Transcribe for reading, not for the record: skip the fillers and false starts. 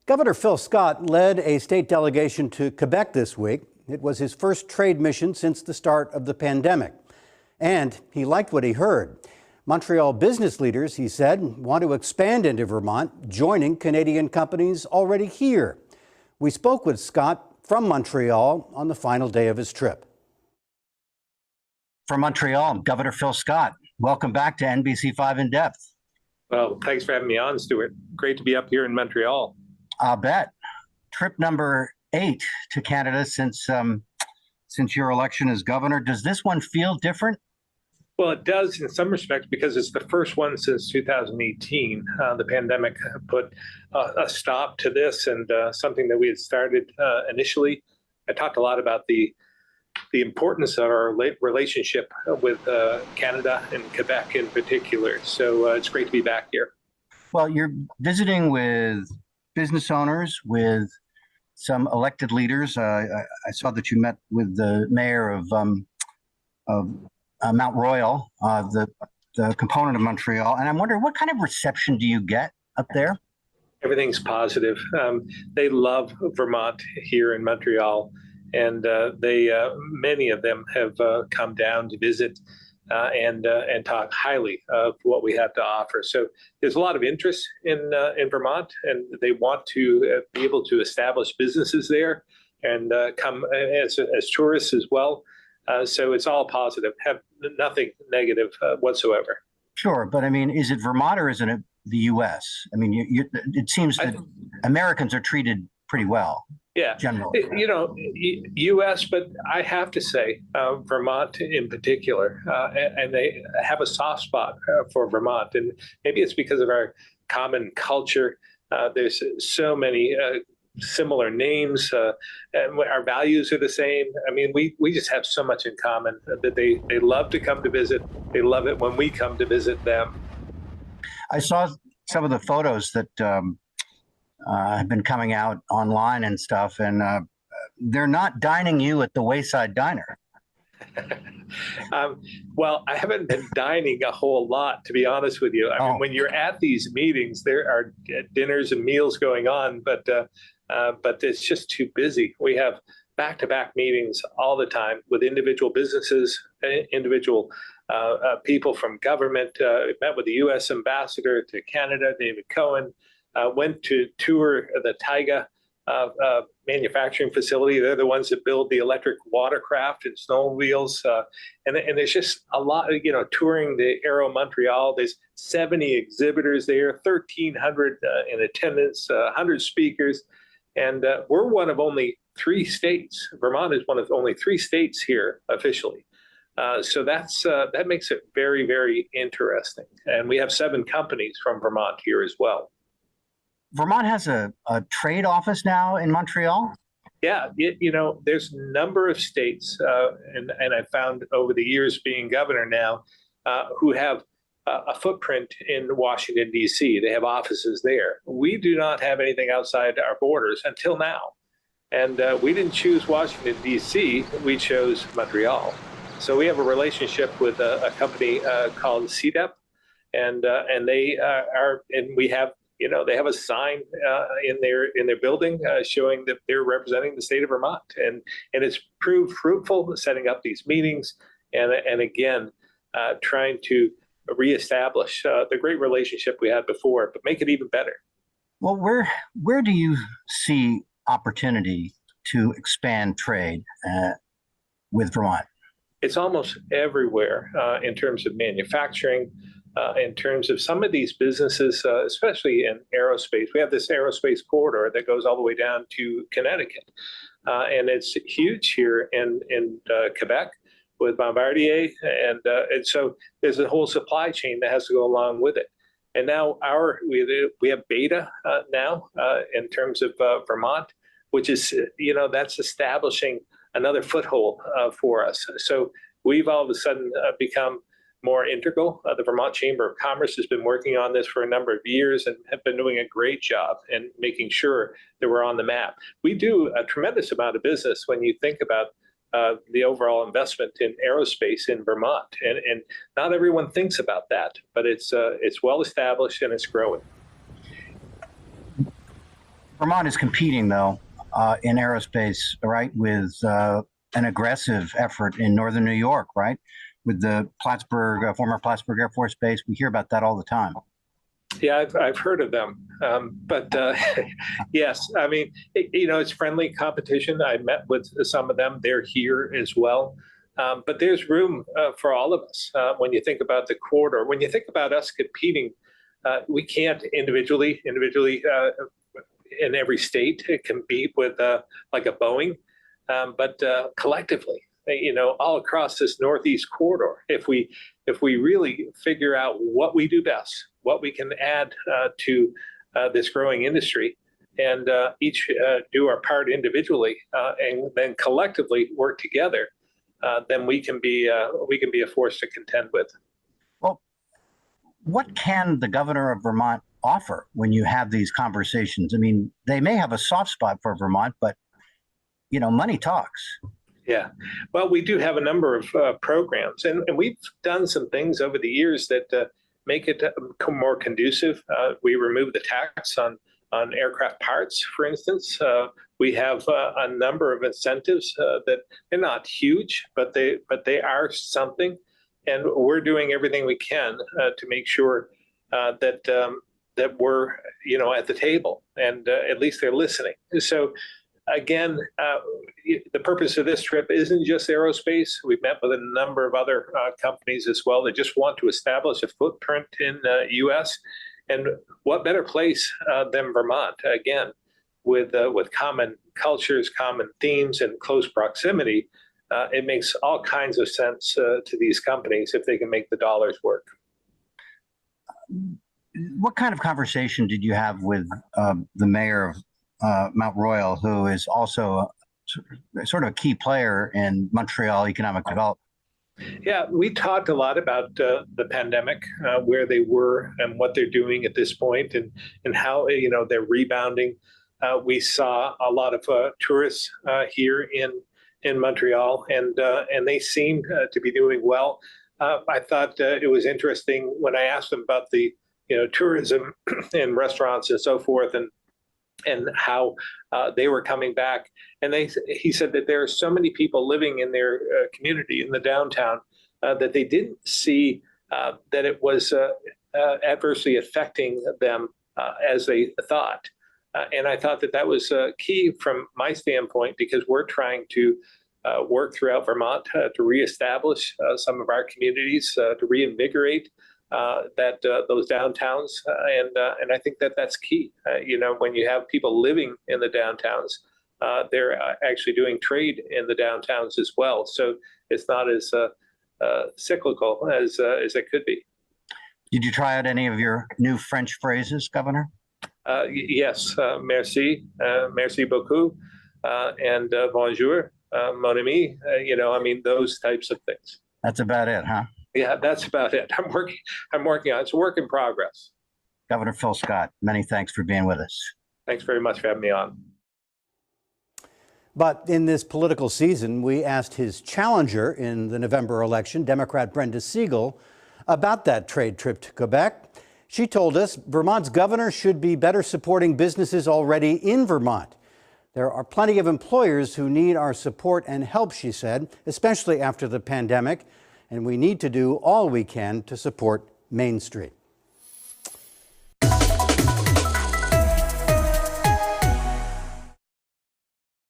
Governor Phil Scott led a state delegation to Quebec this week. It was his first trade mission since the start of the pandemic. And he liked what he heard. Montreal business leaders, he said, want to expand into Vermont, joining Canadian companies already here. We spoke with Scott from Montreal on the final day of his trip. From Montreal, Governor Phil Scott, welcome back to NBC5 In Depth. Well, thanks for having me on, Stuart. Great to be up here in Montreal. I'll bet. Trip number 8 to Canada since your election as governor. Does this one feel different? Well, it does in some respects because it's the first one since 2018. The pandemic put a stop to this, and something that we had started initially. I talked a lot about the importance of our relationship with Canada and Quebec in particular. So it's great to be back here. Well, you're visiting with business owners, with some elected leaders. I saw that you met with the mayor of Mount Royal, the component of Montreal. And I'm wondering, what kind of reception do you get up there? Everything's positive. They love Vermont here in Montreal, and many of them have come down to visit and talk highly of what we have to offer. So there's a lot of interest in Vermont, and they want to be able to establish businesses there and come as tourists as well. So it's all positive, have nothing negative whatsoever. Sure, but I mean, is it Vermont or is it the U.S.? I mean, it seems that Americans are treated pretty well. Yeah, generally. You know, U.S., but I have to say Vermont in particular, and they have a soft spot for Vermont. And maybe it's because of our common culture. There's so many similar names, and our values are the same. I mean, we just have so much in common that they love to come to visit. They love it when we come to visit them. I saw some of the photos that have been coming out online and stuff, and they're not dining you at the Wayside Diner. Well, I haven't been dining a whole lot, to be honest with you. I mean, when you're at these meetings, there are dinners and meals going on, but it's just too busy. We have back-to-back meetings all the time with individual businesses, individual people from government. Met with the U.S. ambassador to Canada, David Cohen. Went to tour the Taiga manufacturing facility. They're the ones that build the electric watercraft and snowmobiles. And there's just a lot, touring the Aero Montreal. There's 70 exhibitors there, 1,300 in attendance, 100 speakers. And we're one of only 3 states. Vermont is one of only 3 states here officially. So that makes it very, very interesting. And we have 7 companies from Vermont here as well. Vermont has a trade office now in Montreal? Yeah, there's a number of states, and I found over the years being governor now, who have a footprint in Washington, D.C. They have offices there. We do not have anything outside our borders until now. And we didn't choose Washington, D.C., we chose Montreal. So we have a relationship with a company called CDEP, and they we have they have a sign in their building showing that they're representing the state of Vermont, and it's proved fruitful setting up these meetings, and again trying to reestablish the great relationship we had before, but make it even better. Well, where do you see opportunity to expand trade with Vermont? It's almost everywhere in terms of manufacturing. In terms of some of these businesses, especially in aerospace. We have this aerospace corridor that goes all the way down to Connecticut. And it's huge here in Quebec with Bombardier. And so there's a whole supply chain that has to go along with it. And now we have Beta now in terms of Vermont, which is, that's establishing another foothold for us. So we've all of a sudden become more integral. The Vermont Chamber of Commerce has been working on this for a number of years and have been doing a great job in making sure that we're on the map. We do a tremendous amount of business when you think about the overall investment in aerospace in Vermont. And not everyone thinks about that, but it's well established and it's growing. Vermont is competing, though, in aerospace, right, with an aggressive effort in northern New York, right, with the Plattsburgh, former Plattsburgh Air Force Base. We hear about that all the time. Yeah, I've heard of them, but yes, I mean, it's friendly competition. I met with some of them; they're here as well. But there's room for all of us when you think about the corridor. When you think about us competing, we can't individually in every state compete with like a Boeing, but collectively, all across this Northeast corridor, if we really figure out what we do best, what we can add to this growing industry, and each do our part individually, and then collectively work together, then we can be a force to contend with. Well, what can the governor of Vermont offer when you have these conversations? I mean, they may have a soft spot for Vermont, but money talks. Yeah, well, we do have a number of programs, and we've done some things over the years that make it more conducive. We removed the tax on aircraft parts, for instance. We have a number of incentives that they're not huge, but they are something, and we're doing everything we can to make sure that we're at the table, and at least they're listening. So again, the purpose of this trip isn't just aerospace. We've met with a number of other companies as well that just want to establish a footprint in the U.S. And what better place than Vermont? Again, with common cultures, common themes, and close proximity, it makes all kinds of sense to these companies if they can make the dollars work. What kind of conversation did you have with the mayor of Mount Royal, who is also sort of a key player in Montreal economic development? Yeah, we talked a lot about the pandemic, where they were and what they're doing at this point, and how they're rebounding. We saw a lot of tourists here in Montreal, and they seemed to be doing well. I thought it was interesting when I asked them about the tourism and restaurants and so forth, and how they were coming back. And he said that there are so many people living in their community in the downtown that they didn't see that it was adversely affecting them as they thought. And I thought that was key from my standpoint, because we're trying to work throughout Vermont to reestablish some of our communities, to reinvigorate those downtowns, and I think that's key. When you have people living in the downtowns, they're actually doing trade in the downtowns as well. So it's not as cyclical as it could be. Did you try out any of your new French phrases, Governor? Yes, merci, merci beaucoup, and bonjour, mon ami. Those types of things. That's about it, huh? Yeah, that's about it. I'm working on it. It's a work in progress. Governor Phil Scott, many thanks for being with us. Thanks very much for having me on. But in this political season, we asked his challenger in the November election, Democrat Brenda Siegel, about that trade trip to Quebec. She told us Vermont's governor should be better supporting businesses already in Vermont. There are plenty of employers who need our support and help, she said, especially after the pandemic. And we need to do all we can to support Main Street.